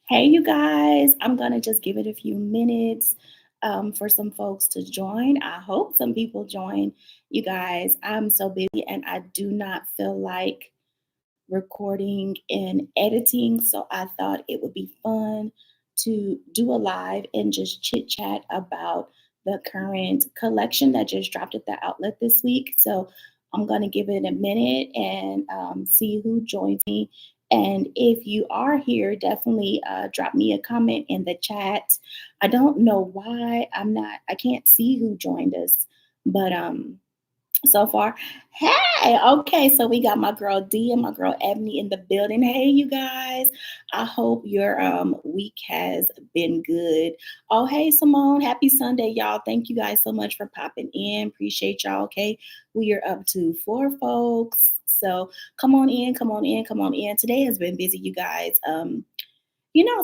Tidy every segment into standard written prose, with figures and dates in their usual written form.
Hey, you guys, I'm going to just give it a few minutes for some folks to join. I hope some people join. You guys, I'm so busy and I do not feel like recording and editing. So I thought it would be fun to do a live and just chit chat about the current collection that just dropped at the outlet this week. So I'm going to give it a minute and see who joins me. And if you are here, definitely drop me a comment in the chat. I don't know why I can't see who joined us, but so far. Hey, okay, so we got my girl D and my girl Ebony in the building. Hey, you guys. I hope your week has been good. Oh, hey, Simone. Happy Sunday, y'all. Thank you guys so much for popping in. Appreciate y'all. Okay, we are up to four folks. So come on in, come on in, come on in. Today has been busy, you guys.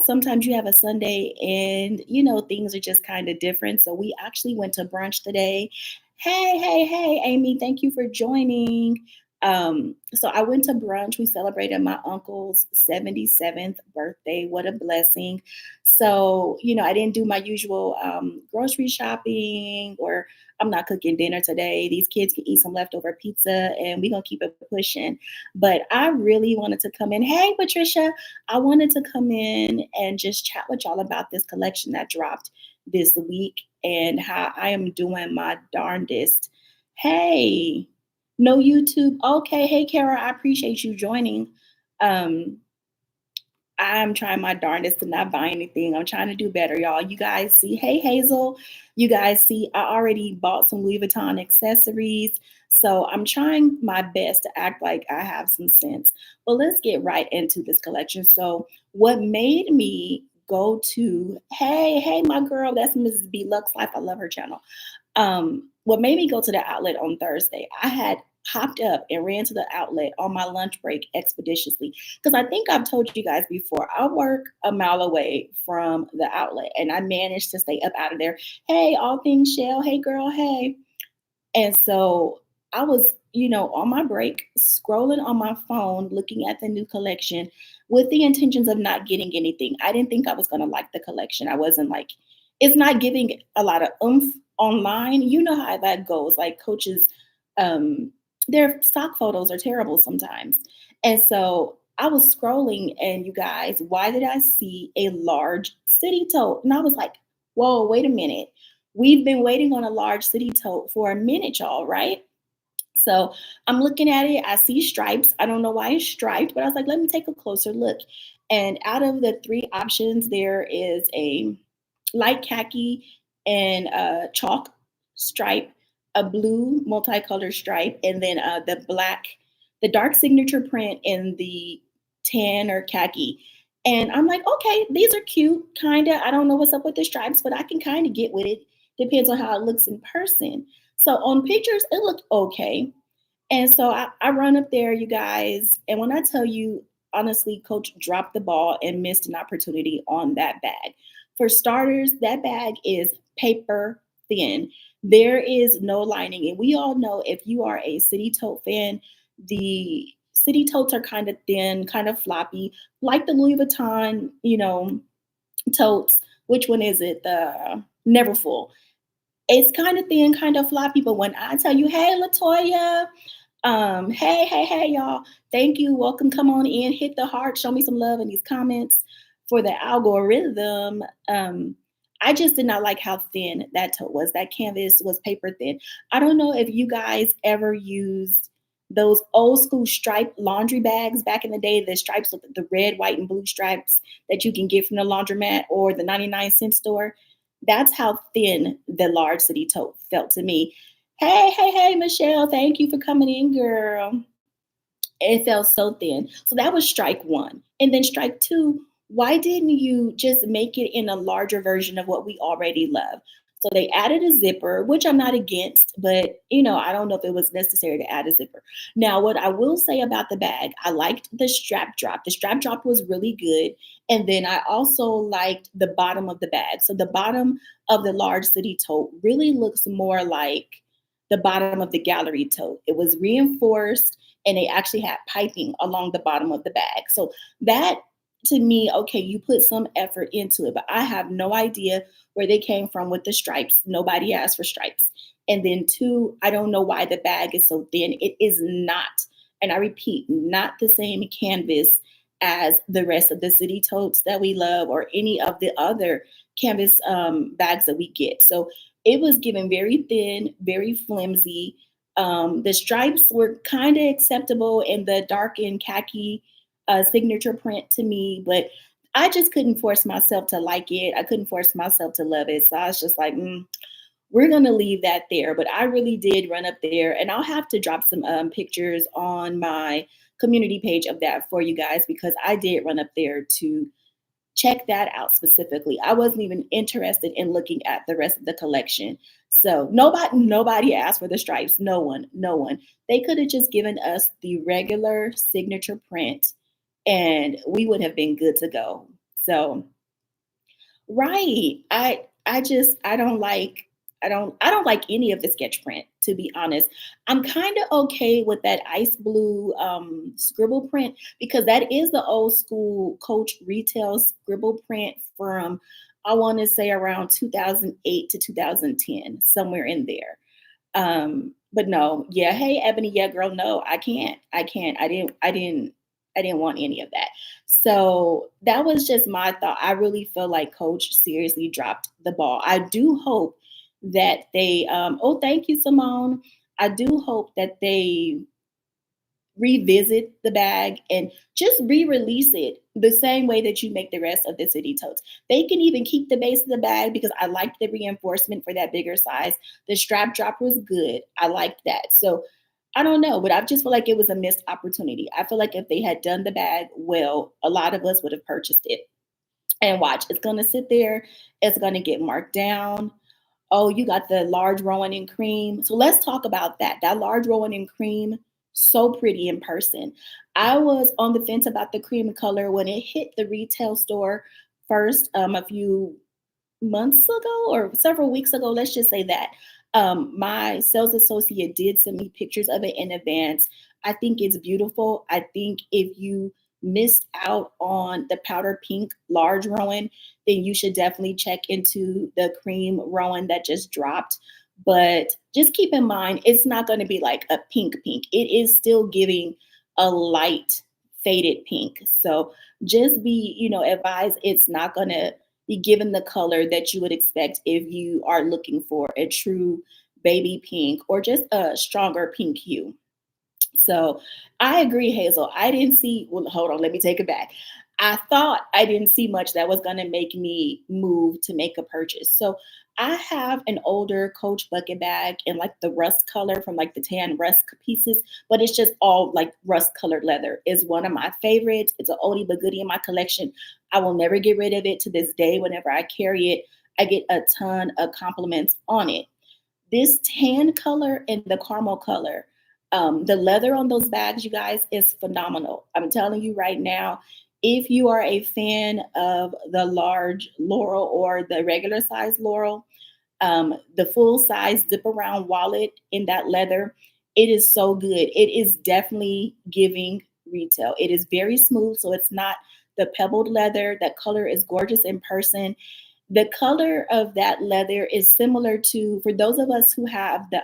Sometimes you have a Sunday and, things are just kind of different. So we actually went to brunch today. Hey, hey, hey, Amy, thank you for joining. So I went to brunch. We celebrated my uncle's 77th birthday. What a blessing. So, I didn't do my usual grocery shopping, or I'm not cooking dinner today. These kids can eat some leftover pizza and we're going to keep it pushing. But I really wanted to come in. Hey, Patricia, I wanted to come in and just chat with y'all about this collection that dropped this week and how I am doing my darndest. Hey, no YouTube. Okay, hey Kara, I appreciate you joining. Um, I'm trying my darndest to not buy anything. I'm trying to do better, y'all. You guys see, hey Hazel, you guys see, I already bought some Louis Vuitton accessories. So I'm trying my best to act like I have some sense. But let's get right into this collection. So, what made me go to, hey, my girl, that's Mrs. B Lux Life. I love her channel. What made me go to the outlet on Thursday, I had hopped up and ran to the outlet on my lunch break expeditiously because I think I've told you guys before, I work a mile away from the outlet and I managed to stay up out of there. Hey, all things Shell. Hey, girl. Hey. And so I was, on my break, scrolling on my phone, looking at the new collection with the intentions of not getting anything. I didn't think I was going to like the collection. I wasn't like, it's not giving a lot of oomph online. You know how that goes. Like coaches, um, their stock photos are terrible sometimes. And so I was scrolling, and you guys, why did I see a large city tote? And I was like, whoa, wait a minute. We've been waiting on a large city tote for a minute, y'all, right? So I'm looking at it. I see stripes. I don't know why it's striped, but I was like, let me take a closer look. And out of the three options, there is a light khaki and a chalk stripe, a blue multicolored stripe, and then the dark signature print in the tan or khaki. And I'm like, okay, these are cute, kind of. I don't know what's up with the stripes, but I can kind of get with it. Depends on how it looks in person. So on pictures, it looked okay. And so I run up there, you guys. And when I tell you, honestly, coach dropped the ball and missed an opportunity on that bag. For starters, that bag is paper thin. There is no lining. And we all know if you are a City Tote fan, the City Totes are kind of thin, kind of floppy, like the Louis Vuitton, totes. Which one is it? The Neverfull. It's kind of thin, kind of floppy, but when I tell you, hey, Latoya, hey, hey, hey, y'all. Thank you. Welcome. Come on in. Hit the heart. Show me some love in these comments for the algorithm. I just did not like how thin that tote was. That canvas was paper thin. I don't know if you guys ever used those old school striped laundry bags back in the day, the stripes with the red, white, and blue stripes that you can get from the laundromat or the 99-cent store. That's how thin the large city tote felt to me. Hey, hey, hey, Michelle, thank you for coming in, girl. It felt so thin. So that was strike one. And then strike two, why didn't you just make it in a larger version of what we already love? So they added a zipper, which I'm not against, but I don't know if it was necessary to add a zipper. Now, what I will say about the bag, I liked the strap drop. The strap drop was really good. And then I also liked the bottom of the bag. So the bottom of the large city tote really looks more like the bottom of the gallery tote. It was reinforced and they actually had piping along the bottom of the bag. So that to me, okay, you put some effort into it, but I have no idea where they came from with the stripes. Nobody asked for stripes. And then two, I don't know why the bag is so thin. It is not, and I repeat, not the same canvas as the rest of the city totes that we love or any of the other canvas bags that we get. So it was given very thin, very flimsy. The stripes were kind of acceptable in the dark and khaki signature print to me, but I just couldn't force myself to like it. I couldn't force myself to love it. So I was just like, we're going to leave that there. But I really did run up there, and I'll have to drop some pictures on my community page of that for you guys because I did run up there to check that out specifically. I wasn't even interested in looking at the rest of the collection. So nobody asked for the stripes. No one, no one. They could have just given us the regular signature print and we would have been good to go. So right. I just I don't like any of the sketch print, to be honest. I'm kind of okay with that ice blue scribble print because that is the old school Coach retail scribble print from I want to say around 2008 to 2010, somewhere in there. But no, yeah, hey Ebony, yeah, girl, no, I can't. I can't. I didn't want any of that. So that was just my thought. I really feel like Coach seriously dropped the ball. I do hope that they oh thank you, Simone. I do hope that they revisit the bag and just re-release it the same way that you make the rest of the city totes. They can even keep the base of the bag because I liked the reinforcement for that bigger size. The strap drop was good. I liked that. So I don't know, but I just feel like it was a missed opportunity. I feel like if they had done the bag well, a lot of us would have purchased it. And watch, it's gonna sit there, it's gonna get marked down. Oh, you got the large Rowan in cream. So let's talk about that. That large Rowan in cream, so pretty in person. I was on the fence about the cream color when it hit the retail store first a few months ago or several weeks ago, let's just say that. My sales associate did send me pictures of it in advance. I think it's beautiful. I think if you missed out on the powder pink large Rowan, then you should definitely check into the cream Rowan that just dropped. But just keep in mind, it's not going to be like a pink pink. It is still giving a light faded pink. So just be, advised it's not going to be given the color that you would expect if you are looking for a true baby pink or just a stronger pink hue. So I agree, Hazel. I didn't see, well, hold on, let me take it back. I thought I didn't see much that was going to make me move to make a purchase. So I have an older Coach bucket bag in like the rust color from like the tan rust pieces, but it's just all like rust colored leather. It's one of my favorites. It's an oldie but goodie in my collection. I will never get rid of it to this day. Whenever I carry it, I get a ton of compliments on it. This tan color and the caramel color, the leather on those bags, you guys, is phenomenal. I'm telling you right now, if you are a fan of the large Laurel or the regular size Laurel, the full size zip around wallet in that leather, it is so good. It is definitely giving retail. It is very smooth, so it's not the pebbled leather. That color is gorgeous in person. The color of that leather is similar to, for those of us who have the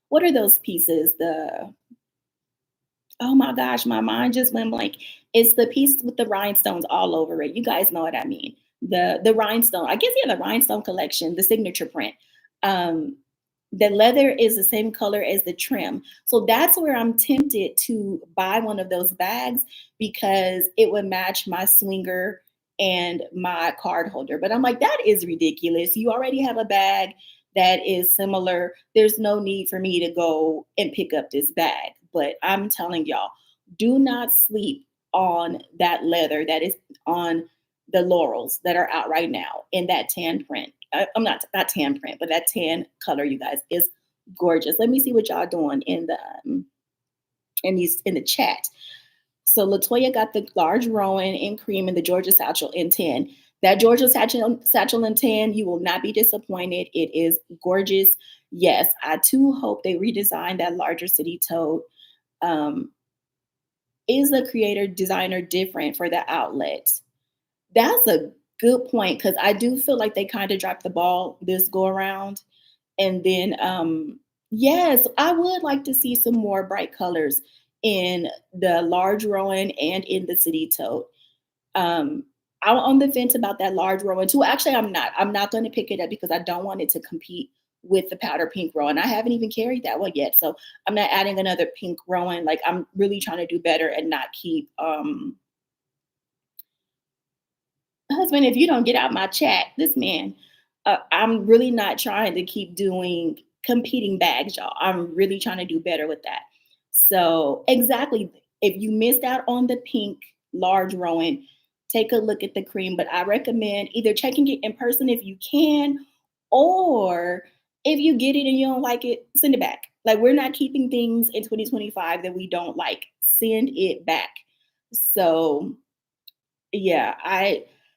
what are those pieces? The Oh my gosh, my mind just went blank. It's the piece with the rhinestones all over it. You guys know what I mean. The rhinestone. I guess yeah, the rhinestone collection, the signature print. Um, the leather is the same color as the trim. So that's where I'm tempted to buy one of those bags because it would match my swinger and my card holder. But I'm like, that is ridiculous. You already have a bag that is similar. There's no need for me to go and pick up this bag. But I'm telling y'all, do not sleep on that leather that is on the laurels that are out right now in that tan print. I'm not tan print, but that tan color, you guys, is gorgeous. Let me see what y'all doing in the in the chat. So Latoya got the large Rowan in cream and the Georgia satchel in tan. That Georgia satchel in tan, you will not be disappointed. It is gorgeous. Yes, I too hope they redesign that larger city tote. Um, is the creator designer different for the outlet? That's a good point because I do feel like they kind of dropped the ball this go around. And then, yes, I would like to see some more bright colors in the large Rowan and in the city tote. Um, I'm on the fence about that large Rowan too. Actually, I'm not. I'm not going to pick it up because I don't want it to compete with the powder pink Rowan. I haven't even carried that one yet, so I'm not adding another pink Rowan. Like I'm really trying to do better and not keep husband, if you don't get out my chat, this man, I'm really not trying to keep doing competing bags, y'all. I'm really trying to do better with that. So, exactly, if you missed out on the pink large Rowan, take a look at the cream. But I recommend either checking it in person if you can, or if you get it and you don't like it, send it back. Like, we're not keeping things in 2025 that we don't like. Send it back. So, yeah,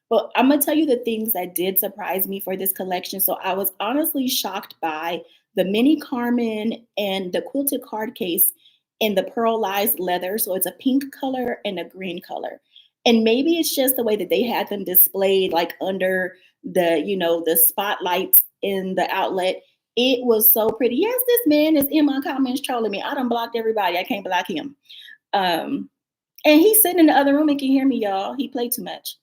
well, I'm gonna tell you the things that did surprise me for this collection. So I was honestly shocked by the mini Carmen and the quilted card case in the pearlized leather. So it's a pink color and a green color. And maybe it's just the way that they had them displayed like under the spotlights in the outlet. It was so pretty. Yes, this man is in my comments trolling me. I done blocked everybody. I can't block him. Um, and he's sitting in the other room and can hear me, y'all. He played too much.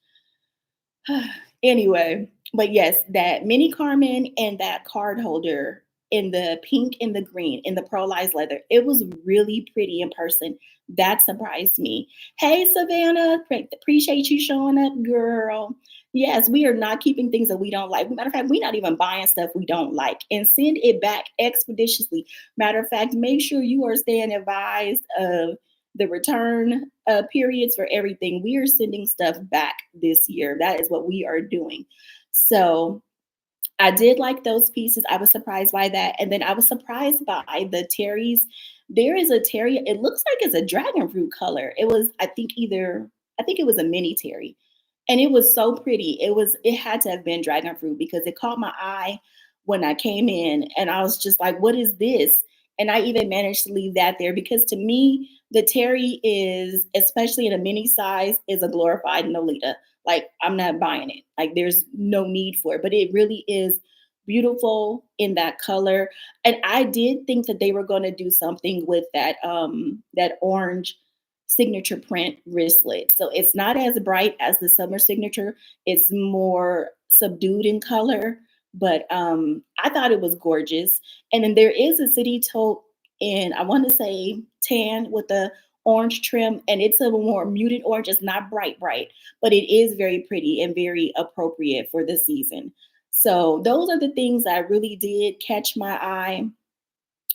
Anyway, but yes, that mini Carmen and that card holder in the pink and the green in the pearlized leather, it was really pretty in person. That surprised me. Hey, Savannah, appreciate you showing up, girl. Yes, we are not keeping things that we don't like. Matter of fact, we're not even buying stuff we don't like and send it back expeditiously. Matter of fact, make sure you are staying advised of the return periods for everything. We are sending stuff back this year. That is what we are doing. So I did like those pieces. I was surprised by that. And then I was surprised by the terries. There is a terry, it looks like it's a dragon fruit color. I think it was a mini terry. And it was so pretty. It had to have been dragon fruit because it caught my eye when I came in and I was just like, what is this? And I even managed to leave that there because to me, the terry is, especially in a mini size, is a glorified Nolita. Like I'm not buying it. Like there's no need for it, but it really is beautiful in that color. And I did think that they were going to do something with that orange signature print wristlet. So it's not as bright as the summer signature. It's more subdued in color, but I thought it was gorgeous. And then there is a city tote in, I want to say tan with the orange trim, and it's a more muted orange. It's not bright, but it is very pretty and very appropriate for the season. So those are the things that really did catch my eye.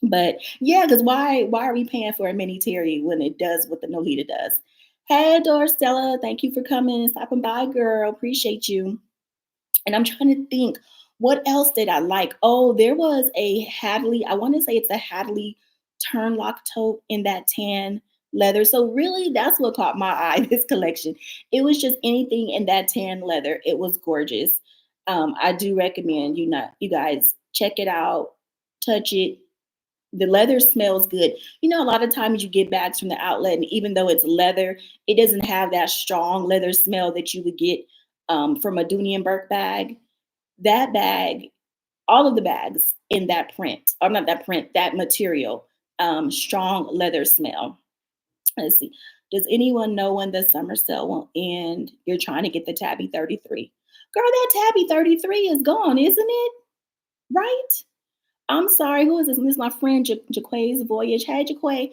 But yeah, because why are we paying for a mini Terry when it does what the Nolita does? Hey, Dorstella, thank you for coming and stopping by, girl. Appreciate you. And I'm trying to think, what else did I like? Oh, there was a Hadley. I want to say it's a Hadley turnlock tote in that tan leather. So really, that's what caught my eye. This collection. It was just anything in that tan leather. It was gorgeous. I do recommend you guys check it out, touch it. The leather smells good. You know, a lot of times you get bags from the outlet, and even though it's leather, it doesn't have that strong leather smell that you would get from a Dooney and Burke bag. That bag, all of the bags in that print, or not that print, that material, strong leather smell. Let's see. Does anyone know when the summer sale will end? You're trying to get the Tabby 33. Girl, that Tabby 33 is gone, isn't it? Right? I'm sorry, who is this? This is my friend Jaquay's Voyage. Hey, Jaquay.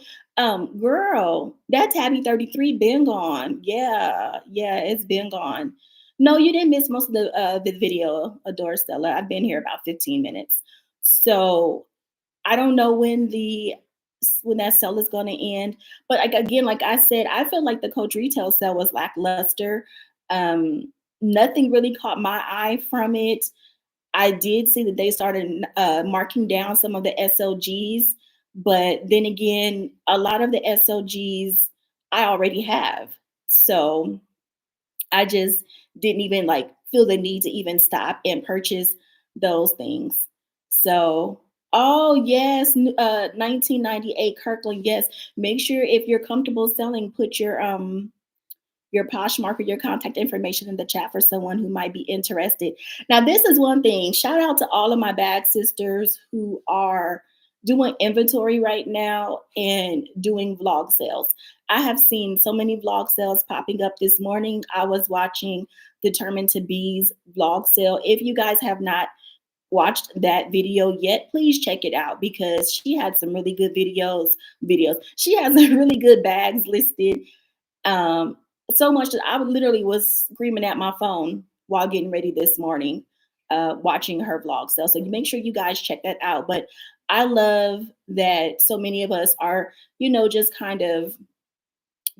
Girl, that Tabby 33 been gone. Yeah, it's been gone. No, you didn't miss most of the video, Adore Stella. I've been here about 15 minutes. So I don't know when that sale is going to end. But like again, like I said, I feel like the Coach retail sale was lackluster. Nothing really caught my eye from it. I did see that they started marking down some of the SLGs, but then again, a lot of the SLGs I already have. So I just didn't even like feel the need to even stop and purchase those things. So Oh, yes, 1998 Kirkland, yes. Make sure if you're comfortable selling, put your Poshmark or your contact information in the chat for someone who might be interested. Now, this is one thing. Shout out to all of my bag sisters who are doing inventory right now and doing vlog sales. I have seen so many vlog sales popping up this morning. I was watching Determined to Be's vlog sale. If you guys have not watched that video yet, please check it out because she had some really good videos. She has some really good bags listed, um, so much that I literally was screaming at my phone while getting ready this morning, watching her vlog. So you make sure you guys check that out. But I love that so many of us are, just kind of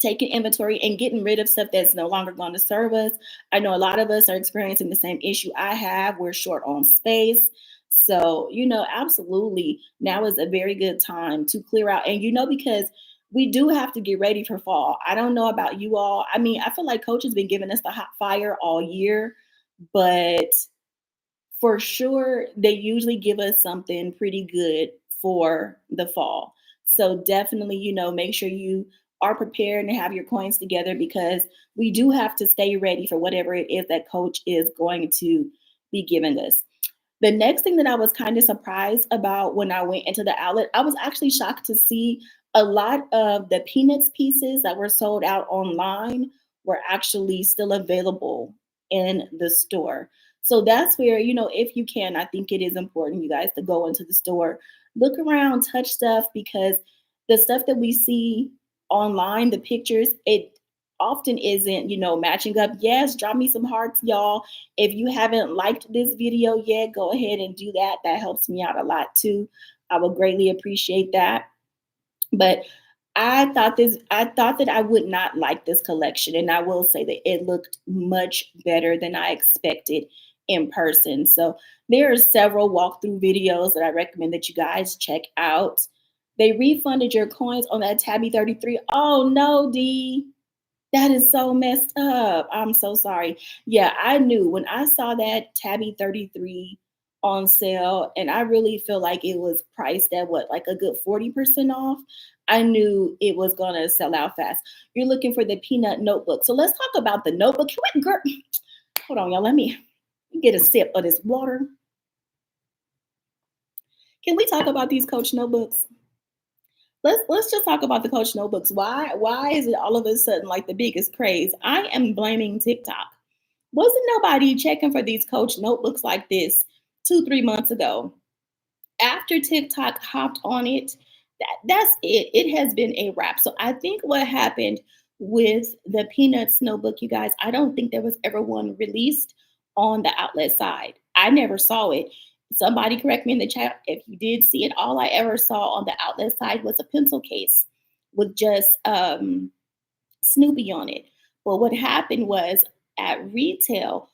taking inventory and getting rid of stuff that's no longer going to serve us. I know a lot of us are experiencing the same issue I have. We're short on space. So, absolutely, now is a very good time to clear out. And, because we do have to get ready for fall. I don't know about you all. I mean, I feel like Coach has been giving us the hot fire all year, but for sure, they usually give us something pretty good for the fall. So definitely, make sure you are prepared and have your coins together because we do have to stay ready for whatever it is that coach is going to be giving us. The next thing that I was kind of surprised about when I went into the outlet, I was actually shocked to see a lot of the Peanuts pieces that were sold out online were actually still available in the store. So that's where, if you can, I think it is important, you guys, to go into the store, look around, touch stuff, because the stuff that we see online, the pictures, it often isn't, matching up. Yes, drop me some hearts, y'all. If you haven't liked this video yet, go ahead and do that. That helps me out a lot too. I would greatly appreciate that. But I thought that I would not like this collection. And I will say that it looked much better than I expected in person. So there are several walkthrough videos that I recommend that you guys check out. They refunded your coins on that Tabby 33. Oh no, D. That is so messed up. I'm so sorry. Yeah, I knew when I saw that Tabby 33 on sale, and I really feel like it was priced at what, like a good 40% off. I knew it was gonna sell out fast. You're looking for the peanut notebook. So let's talk about the notebook. Can we, girl, hold on, y'all. Let me get a sip of this water. Can we talk about these Coach notebooks? Let's just talk about the Coach notebooks. Why is it all of a sudden like the biggest craze? I am blaming TikTok. Wasn't nobody checking for these Coach notebooks like this 2, 3 months ago? After TikTok hopped on it, that's it. It has been a wrap. So I think what happened with the Peanuts notebook, you guys, I don't think there was ever one released on the outlet side. I never saw it. Somebody correct me in the chat if you did see it. All I ever saw on the outlet side was a pencil case with just Snoopy on it. But what happened was at retail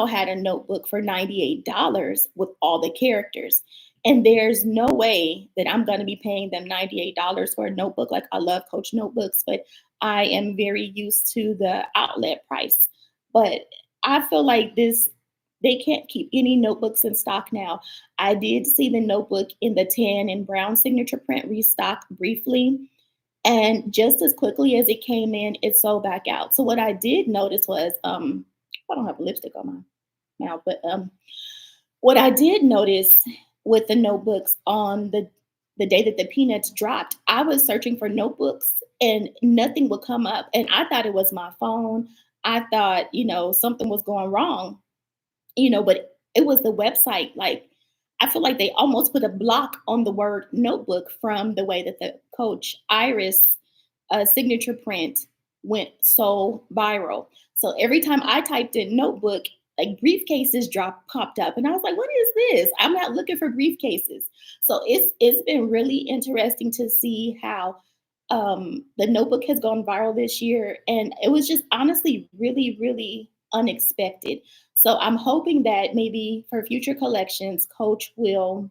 had a notebook for $98 with all the characters. And there's no way that I'm going to be paying them $98 for a notebook. Like, I love Coach notebooks, but I am very used to the outlet price. But I feel like they can't keep any notebooks in stock now. I did see the notebook in the tan and brown signature print restock briefly, and just as quickly as it came in, it sold back out. So what I did notice was, I don't have lipstick on my mouth, but what I did notice with the notebooks on the day that the peanuts dropped, I was searching for notebooks and nothing would come up. And I thought it was my phone. I thought, something was going wrong, but it was the website. Like, I feel like they almost put a block on the word notebook from the way that the Coach Iris signature print went so viral. So every time I typed in notebook, like briefcases popped up, and I was like, "What is this?" I'm not looking for briefcases. So it's been really interesting to see how the notebook has gone viral this year, and it was just honestly really, really unexpected. So I'm hoping that maybe for future collections, Coach will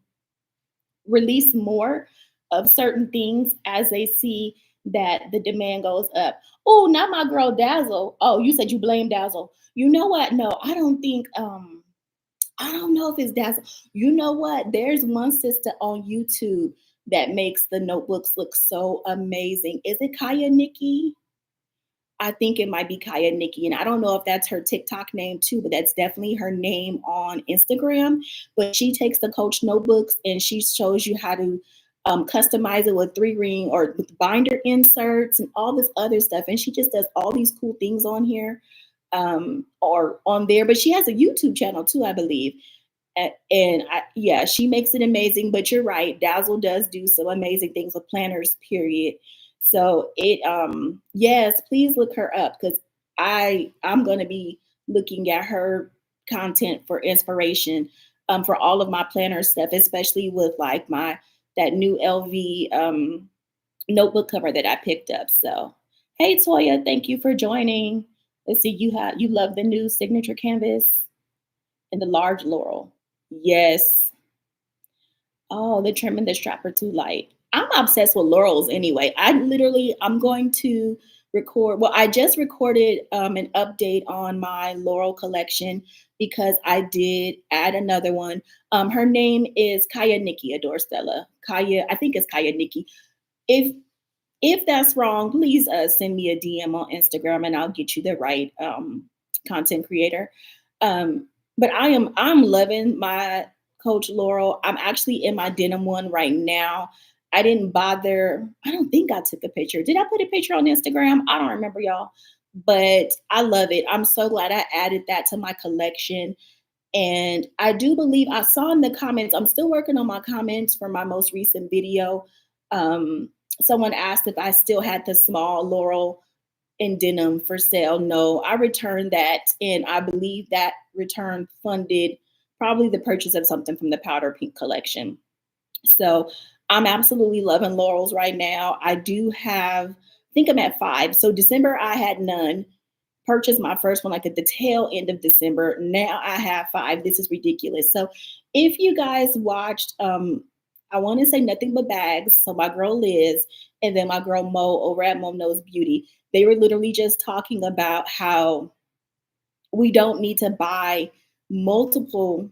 release more of certain things as they see that the demand goes up. Oh, not my girl Dazzle. Oh, you said you blame Dazzle. You know what? No, I don't think I don't know if it's Dazzle. You know what? There's one sister on YouTube that makes the notebooks look so amazing. Is it Kaya Nikki? I think it might be Kaya Nikki, and I don't know if that's her TikTok name too, but that's definitely her name on Instagram. But she takes the Coach notebooks and she shows you how to customize it with 3 ring or with binder inserts and all this other stuff. And she just does all these cool things on here or on there. But she has a YouTube channel too, I believe. Yeah, she makes it amazing. But you're right, Dazzle does do some amazing things with planners. Period. So yes, please look her up because I'm gonna be looking at her content for inspiration for all of my planner stuff, especially with like my that new LV notebook cover that I picked up. So hey Toya, thank you for joining. Let's see, you love the new signature canvas and the large laurel. Yes. Oh, the trim and the strap are too light. I'm obsessed with laurels anyway. I'm going to record, well, I just recorded an update on my laurel collection because I did add another one. Her name is Kaya Nikki Adore Stella. Kaya, I think it's Kaya Nikki. If if that's wrong, please send me a DM on Instagram and I'll get you the right content creator. But I'm loving my Coach Laurel. I'm actually in my denim one right now. I didn't bother. I don't think I took a picture. Did I put a picture on Instagram? I don't remember, y'all. But I love it. I'm so glad I added that to my collection. And I do believe I saw in the comments, I'm still working on my comments for my most recent video. Um, Someone asked if I still had the small Laurel in denim for sale. No, I returned that. And I believe that return funded probably the purchase of something from the Powder Pink collection. So I'm absolutely loving Laurels right now. I do have, I think I'm at 5. So December, I had none purchased my first one like at the tail end of December. Now I have 5. This is ridiculous. So if you guys watched, I want to say Nothing But Bags. So my girl Liz and then my girl Mo over at Mo Knows Beauty, they were literally just talking about how we don't need to buy multiple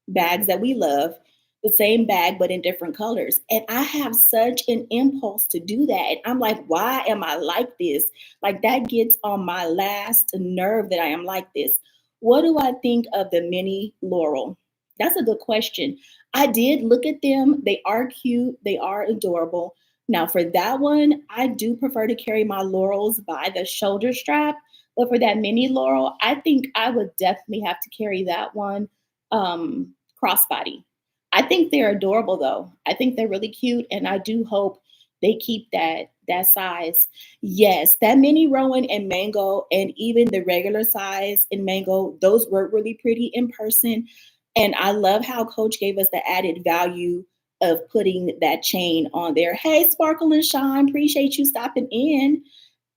bags that we love, the same bag, but in different colors. And I have such an impulse to do that. And I'm like, why am I like this? Like, that gets on my last nerve that I am like this. What do I think of the mini Laurel? That's a good question. I did look at them. They are cute, they are adorable. Now, for that one, I do prefer to carry my laurels by the shoulder strap, but for that mini laurel, I think I would definitely have to carry that one crossbody. I think they're adorable though. I think they're really cute, and I do hope they keep that size. Yes, that mini Rowan and mango, and even the regular size in mango, those were really pretty in person. And I love how Coach gave us the added value of putting that chain on there. Hey, Sparkle and Shine, appreciate you stopping in.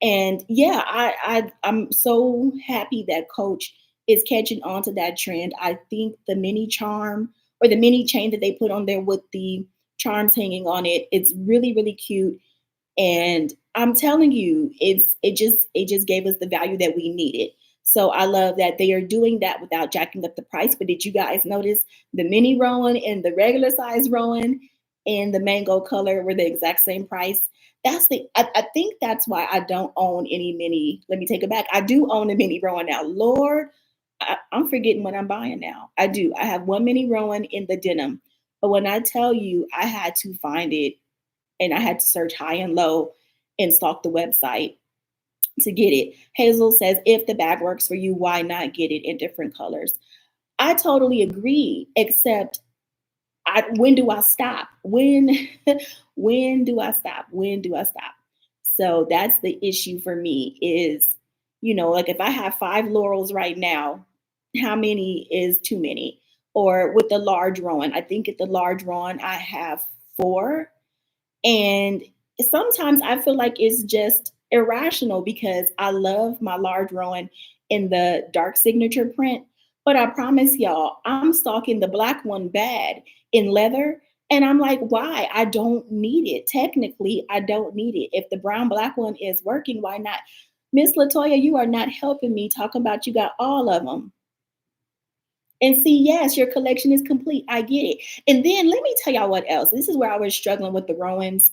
And yeah, I'm so happy that Coach is catching on to that trend. I think the mini charm or the mini chain that they put on there with the charms hanging on it, it's really, really cute. And I'm telling you, it just gave us the value that we needed. So I love that they are doing that without jacking up the price. But did you guys notice the mini Rowan and the regular size Rowan and the mango color were the exact same price? I think that's why I don't own any mini. Let me take it back. I do own a mini Rowan now. Lord, I'm forgetting what I'm buying now. I do. I have one mini Rowan in the denim. But when I tell you I had to find it and I had to search high and low and stalk the website to get it. Hazel says, if the bag works for you, why not get it in different colors? I totally agree, except when do I stop? When do I stop? When do I stop? So that's the issue for me is, like if I have 5 laurels right now, how many is too many? Or with the large Rowan, I think at the large Rowan, I have 4, and sometimes I feel like it's just irrational because I love my large Rowan in the dark signature print. But I promise y'all, I'm stalking the black one bad in leather. And I'm like, why? I don't need it. Technically, I don't need it. If the brown black one is working, why not? Miss Latoya, you are not helping me talking about you got all of them. And see, yes, your collection is complete. I get it. And then let me tell y'all what else. This is where I was struggling with the Rowans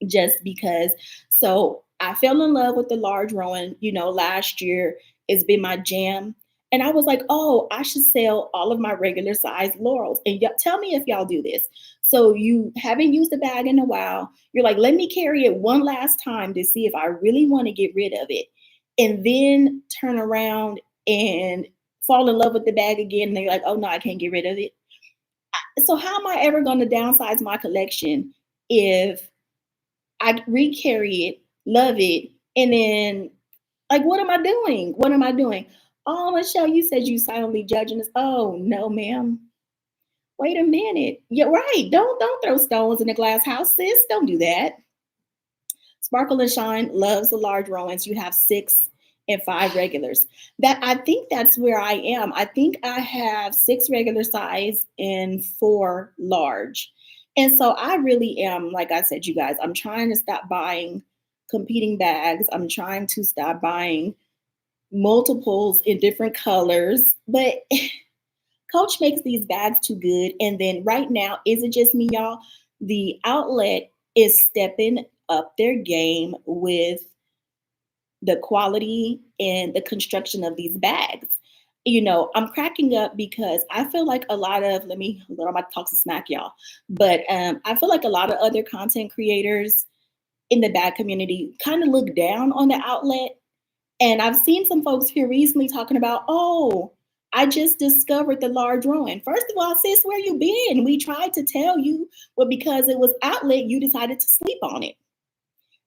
just because. So I fell in love with the large Rowan, last year. It's been my jam. And I was like, oh, I should sell all of my regular size Laurels. And tell me if y'all do this. So you haven't used the bag in a while. You're like, let me carry it one last time to see if I really want to get rid of it. And then turn around and fall in love with the bag again. And they're like, oh, no, I can't get rid of it. So how am I ever going to downsize my collection if I recarry it, love it, and then like, what am I doing? What am I doing? Oh, Michelle, you said you silently judging us. Oh no, ma'am. Wait a minute. You're right. Don't throw stones in the glass house, sis. Don't do that. Sparkle and Shine loves the large Rowans. You have 6 and 5 regulars. That I think that's where I am. I think I have 6 regular size and 4 large. And so I really am, like I said, you guys, I'm trying to stop buying competing bags. I'm trying to stop buying multiples in different colors. But Coach makes these bags too good. And then right now, is it just me, y'all? The outlet is stepping up their game with the quality and the construction of these bags. I'm cracking up because I feel like a lot of, I'm about to talk some smack, y'all, but I feel like a lot of other content creators in the bag community kind of look down on the outlet. And I've seen some folks here recently talking about, oh, I just discovered the large Rowan. First of all, sis, where you been? We tried to tell you, but because it was outlet, you decided to sleep on it.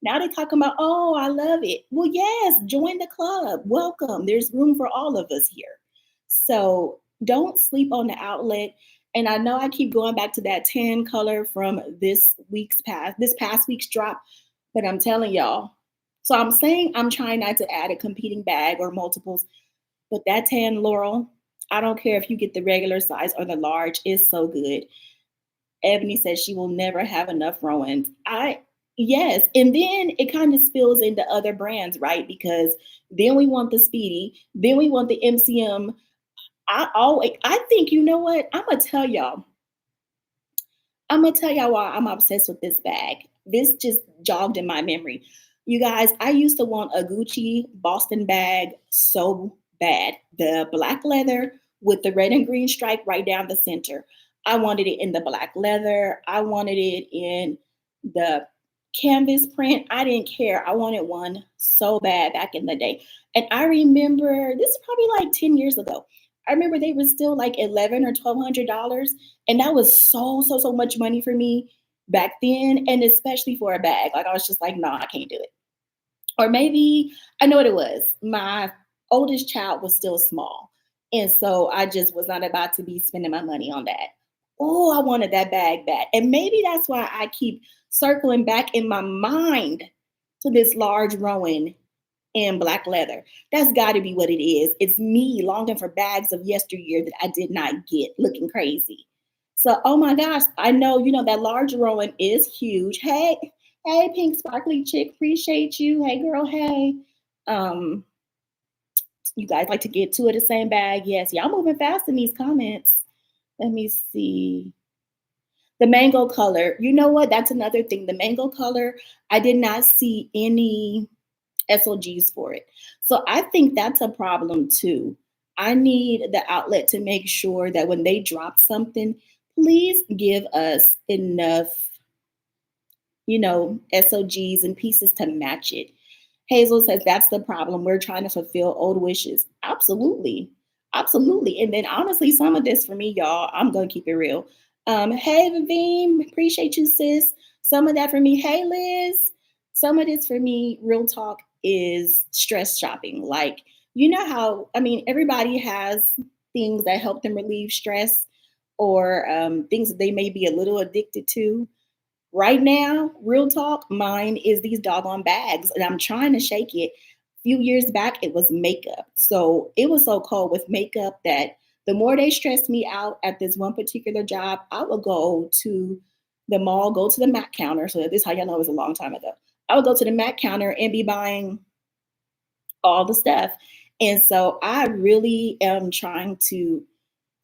Now they're talking about, oh, I love it. Well, yes, join the club. Welcome. There's room for all of us here. So don't sleep on the outlet. And I know I keep going back to that tan color from this past week's drop, but I'm telling y'all. So I'm saying I'm trying not to add a competing bag or multiples, but that tan Laurel, I don't care if you get the regular size or the large, it's so good. Ebony says she will never have enough Rowans. Yes, and then it kind of spills into other brands, right? Because then we want the Speedy, then we want the MCM. I think, you know what? I'm gonna tell y'all why I'm obsessed with this bag. This just jogged in my memory. You guys, I used to want a Gucci Boston bag so bad. The black leather with the red and green stripe right down the center. I wanted it in the black leather. I wanted it in the canvas print. I didn't care. I wanted one so bad back in the day. And I remember this is probably like 10 years ago. I remember they were still like 11 or $1,200, and that was so much money for me back then, and especially for a bag. Like I was just like, no, I can't do it. Or maybe I know what it was. My oldest child was still small, and so I just was not about to be spending my money on that. Oh, I wanted that bag back, and maybe that's why I keep circling back in my mind to this large Rowan and black leather. That's got to be what it is. It's me longing for bags of yesteryear that I did not get, looking crazy. So, oh my gosh, I know, that large Rowan is huge. Hey, pink sparkly chick, appreciate you. Hey, girl, hey. Um, you guys like to get two of the same bag? Yes, y'all moving fast in these comments. Let me see. The mango color. You know what? That's another thing. The mango color, I did not see any SOGs for it. So I think that's a problem too. I need the outlet to make sure that when they drop something, please give us enough, SOGs and pieces to match it. Hazel says that's the problem. We're trying to fulfill old wishes. Absolutely. Absolutely. And then honestly, some of this for me, y'all, I'm gonna keep it real. Hey Vivine, appreciate you, sis. Some of that for me. Hey Liz. Some of this for me, real talk, is stress shopping. Like, you know how, everybody has things that help them relieve stress or things that they may be a little addicted to. Right now, real talk, mine is these doggone bags, and I'm trying to shake it. A few years back, it was makeup. So it was so cold with makeup that the more they stressed me out at this one particular job, I would go to the mall, go to the MAC counter. So this is how y'all know it was a long time ago. I would go to the MAC counter and be buying all the stuff. And so I really am trying to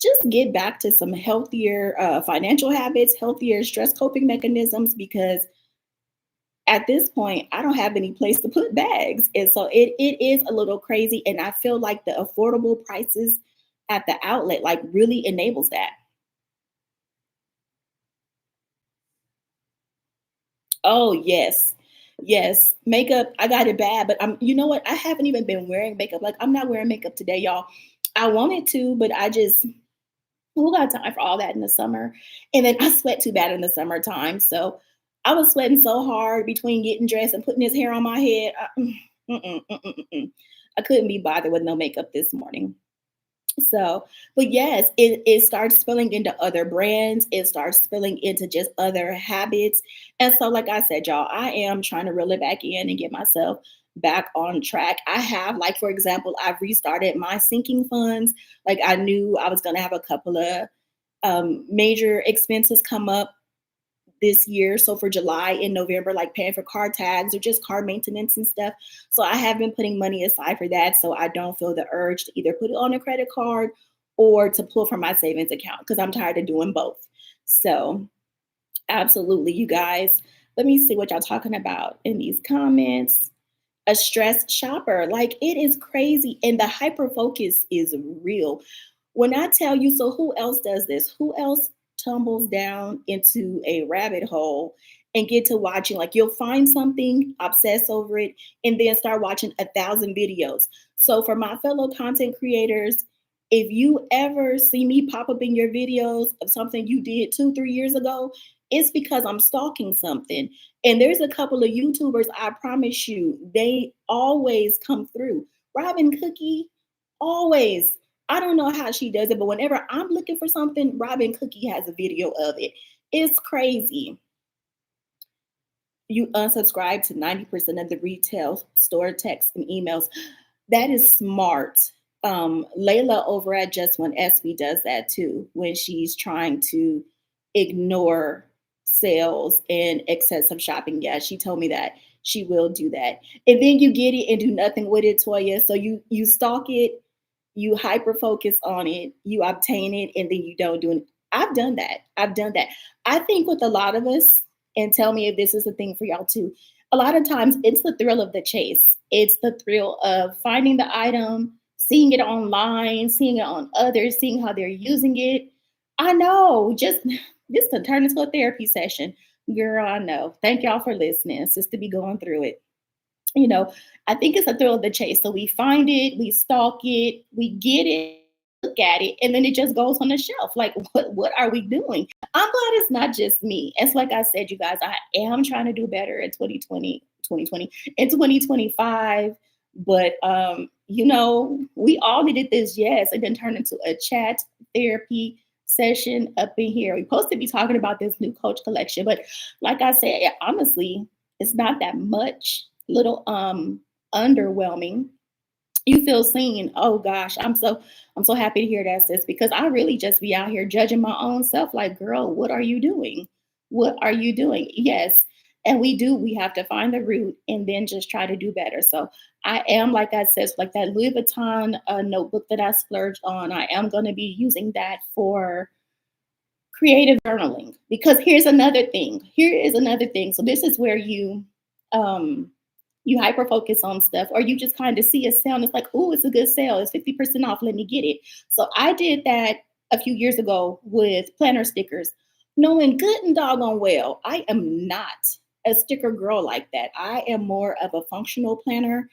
just get back to some healthier financial habits, healthier stress coping mechanisms, because at this point, I don't have any place to put bags. And so it is a little crazy. And I feel like the affordable prices at the outlet like really enables that. Oh yes. Yes. Makeup, I got it bad, but you know what? I haven't even been wearing makeup. Like I'm not wearing makeup today, y'all. I wanted to, but I just who got time for all that in the summer? And then I sweat too bad in the summertime. So I was sweating so hard between getting dressed and putting his hair on my head. I couldn't be bothered with no makeup this morning. So, but yes, it starts spilling into other brands. It starts spilling into just other habits. And so, like I said, y'all, I am trying to reel it back in and get myself back on track. I have, like, for example, I've restarted my sinking funds. Like, I knew I was going to have a couple of major expenses come up this year. So for July and November, like paying for car tags or just car maintenance and stuff. So I have been putting money aside for that. So I don't feel the urge to either put it on a credit card or to pull from my savings account because I'm tired of doing both. So absolutely, you guys. Let me see what y'all talking about in these comments. A stressed shopper. Like it is crazy. And the hyper focus is real. When I tell you, so who else does this? Who else tumbles down into a rabbit hole and get to watching? Like you'll find something, obsess over it, and then start watching 1,000 videos. So for my fellow content creators, if you ever see me pop up in your videos of something you did 2, 3 years ago, it's because I'm stalking something. And there's a couple of YouTubers, I promise you, they always come through. Robin Cookie, always. I don't know how she does it, but whenever I'm looking for something, Robin Cookie has a video of it. It's crazy. You unsubscribe to 90% of the retail store texts and emails. That is smart. Layla over at Just One SB does that too when she's trying to ignore sales and excessive shopping. Yeah, she told me that she will do that. And then you get it and do nothing with it, Toya. So you stalk it, you hyper focus on it, you obtain it, and then you don't do it. I've done that. I've done that. I think with a lot of us, and tell me if this is a thing for y'all too. A lot of times it's the thrill of the chase. It's the thrill of finding the item, seeing it online, seeing it on others, seeing how they're using it. I know, just this to turn into a therapy session. Girl, I know. Thank y'all for listening. It's just to be going through it. You know, I think it's a thrill of the chase. So we find it, we stalk it, we get it, look at it, and then it just goes on the shelf. Like, what are we doing? I'm glad it's not just me. It's like I said, you guys, I am trying to do better in 2020, 2020, and 2025. But we all needed this, yes, and then turn into a chat therapy session up in here. We're supposed to be talking about this new coach collection, but like I said, honestly, it's not that much. Little underwhelming. You feel seen. Oh gosh, I'm so happy to hear that, sis, because I really just be out here judging my own self. Like, girl, what are you doing? What are you doing? Yes. And we have to find the root and then just try to do better. So I am, like I said, like that Louis Vuitton notebook that I splurged on. I am going to be using that for creative journaling because here's another thing. Here is another thing. So this is where um you hyper focus on stuff or you just kind of see a sale and it's like, oh, it's a good sale. It's 50% off. Let me get it. So I did that a few years ago with planner stickers, knowing good and doggone well, I am not a sticker girl like that. I am more of a functional planner.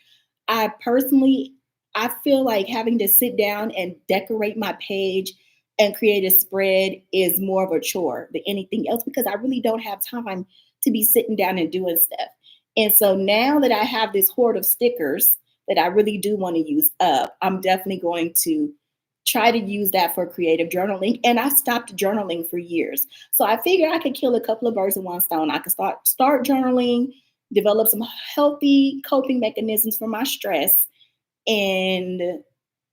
I personally, I feel like having to sit down and decorate my page and create a spread is more of a chore than anything else because I really don't have time to be sitting down and doing stuff. And so now that I have this hoard of stickers that I really do want to use up, I'm definitely going to try to use that for creative journaling. And I stopped journaling for years. So I figured I could kill a couple of birds with one stone. I could start journaling, develop some healthy coping mechanisms for my stress, and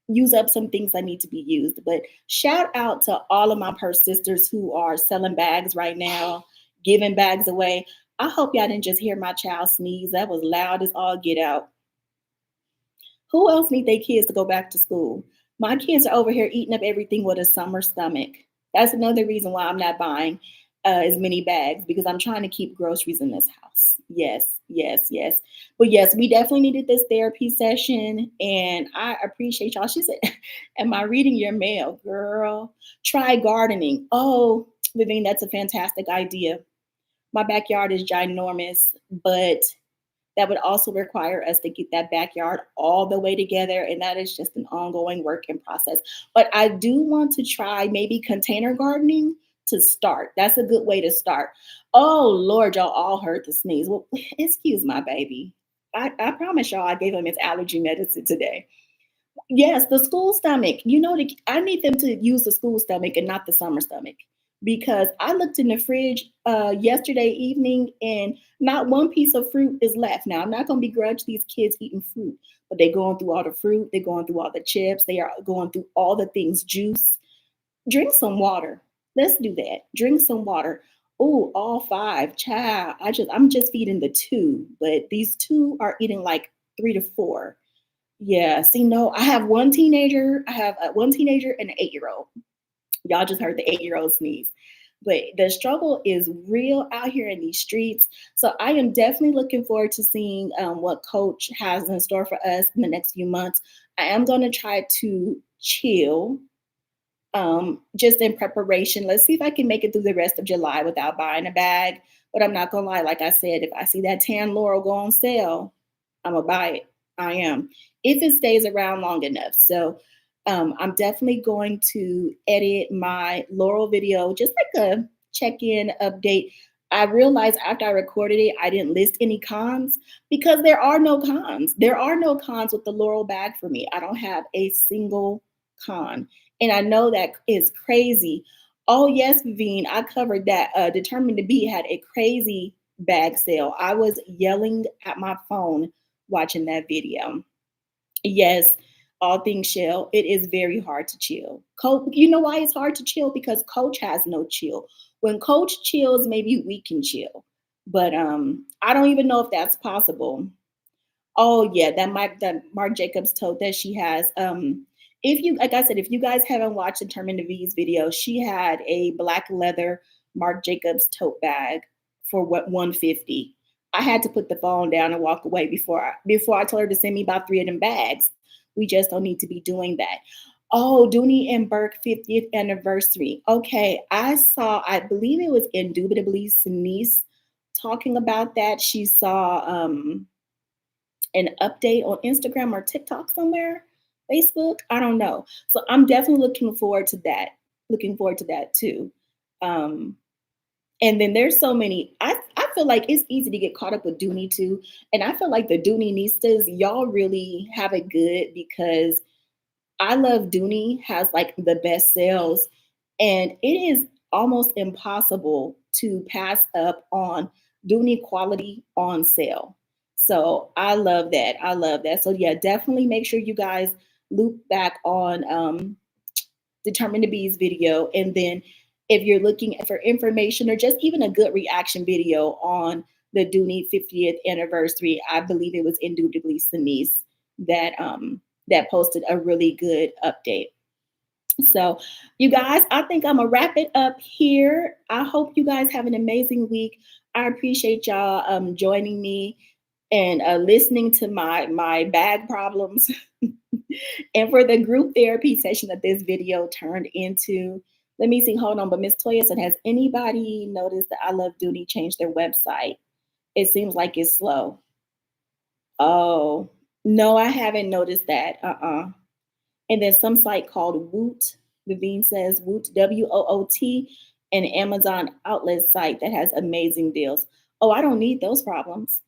use up some things that need to be used. But shout out to all of my purse sisters who are selling bags right now, giving bags away. I hope y'all didn't just hear my child sneeze. That was loud as all get out. Who else need their kids to go back to school? My kids are over here eating up everything with a summer stomach. That's another reason why I'm not buying as many bags because I'm trying to keep groceries in this house. Yes, yes, yes. But yes, we definitely needed this therapy session, and I appreciate y'all. She said, "Am I reading your mail, girl? Try gardening." Oh, Vivian, that's a fantastic idea. My backyard is ginormous, but that would also require us to get that backyard all the way together. And that is just an ongoing work in process. But I do want to try maybe container gardening to start. That's a good way to start. Oh, Lord, y'all all heard the sneeze. Well, excuse my baby. I promise y'all I gave him his allergy medicine today. Yes, the school stomach. I need them to use the school stomach and not the summer stomach because I looked in the fridge yesterday evening and not one piece of fruit is left. Now, I'm not going to begrudge these kids eating fruit, but they're going through all the fruit, they're going through all the chips, they are going through all the things, juice. Drink some water. Let's do that. Drink some water. Oh, all five. Child, I'm just feeding the two, but these two are eating like 3 to 4. Yeah, see, no, I have one teenager. I have one teenager and an 8-year old. Y'all just heard the 8-year old sneeze. But the struggle is real out here in these streets. So I am definitely looking forward to seeing what Coach has in store for us in the next few months. I am going to try to chill just in preparation. Let's see if I can make it through the rest of July without buying a bag. But I'm not going to lie. Like I said, if I see that tan laurel go on sale, I'm gonna buy it. I am. If it stays around long enough. So I'm definitely going to edit my Laurel video, just like a check-in update. I realized after I recorded it, I didn't list any cons because there are no cons. There are no cons with the Laurel bag for me. I don't have a single con. And I know that is crazy. Oh, yes, Vivine, I covered that. Determined to Be had a crazy bag sale. I was yelling at my phone watching that video. Yes, all things chill. It is very hard to chill. Coach, you know why it's hard to chill? Because Coach has no chill. When Coach chills, maybe we can chill. But I don't even know if that's possible. Oh yeah, that Marc Jacobs tote that she has. If you like I said, if you guys haven't watched Determined to V's video, she had a black leather Marc Jacobs tote bag for what 150. I had to put the phone down and walk away before I told her to send me about 3 of them bags. We just don't need to be doing that. Oh, Dooney and Burke 50th anniversary. Okay, I believe it was Indubitably Denise talking about that. She saw an update on Instagram or TikTok somewhere, Facebook. I don't know. So I'm definitely looking forward to that. Looking forward to that too. Um, and then there's so many. I feel like it's easy to get caught up with Dooney too. And I feel like the Dooney Nistas, y'all really have it good because I Love Dooney has like the best sales, and it is almost impossible to pass up on Dooney quality on sale. So I love that. I love that. So yeah, definitely make sure you guys loop back on Determined to Be's video, and then if you're looking for information or just even a good reaction video on the Dooney 50th anniversary, I believe it was Indubitably Denise that posted a really good update. So, you guys, I think I'm gonna wrap it up here. I hope you guys have an amazing week. I appreciate y'all joining me and listening to my bag problems, and for the group therapy session that this video turned into. Let me see. Hold on. But Miss Toya said, has anybody noticed that I Love Duty changed their website? It seems like it's slow. Oh, no, I haven't noticed that. And then some site called Woot, Vivine says Woot, WOOT, an Amazon outlet site that has amazing deals. Oh, I don't need those problems.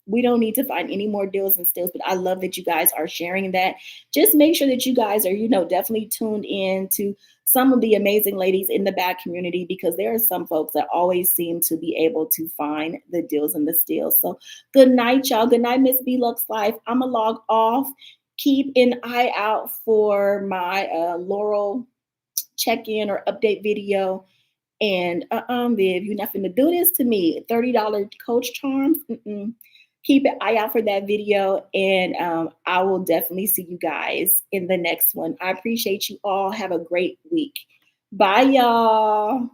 We don't need to find any more deals and steals, but I love that you guys are sharing that. Just make sure that you guys are, definitely tuned in to some of the amazing ladies in the bag community because there are some folks that always seem to be able to find the deals and the steals. So good night, y'all. Good night, Miss B Lux Life. I'm going to log off. Keep an eye out for my Laurel check-in or update video. And Viv, you're not finna do this to me. $30 Coach Charms. Mm-mm. keep an eye out for that video, and I will definitely see you guys in the next one. I appreciate you all. Have a great week. Bye, y'all.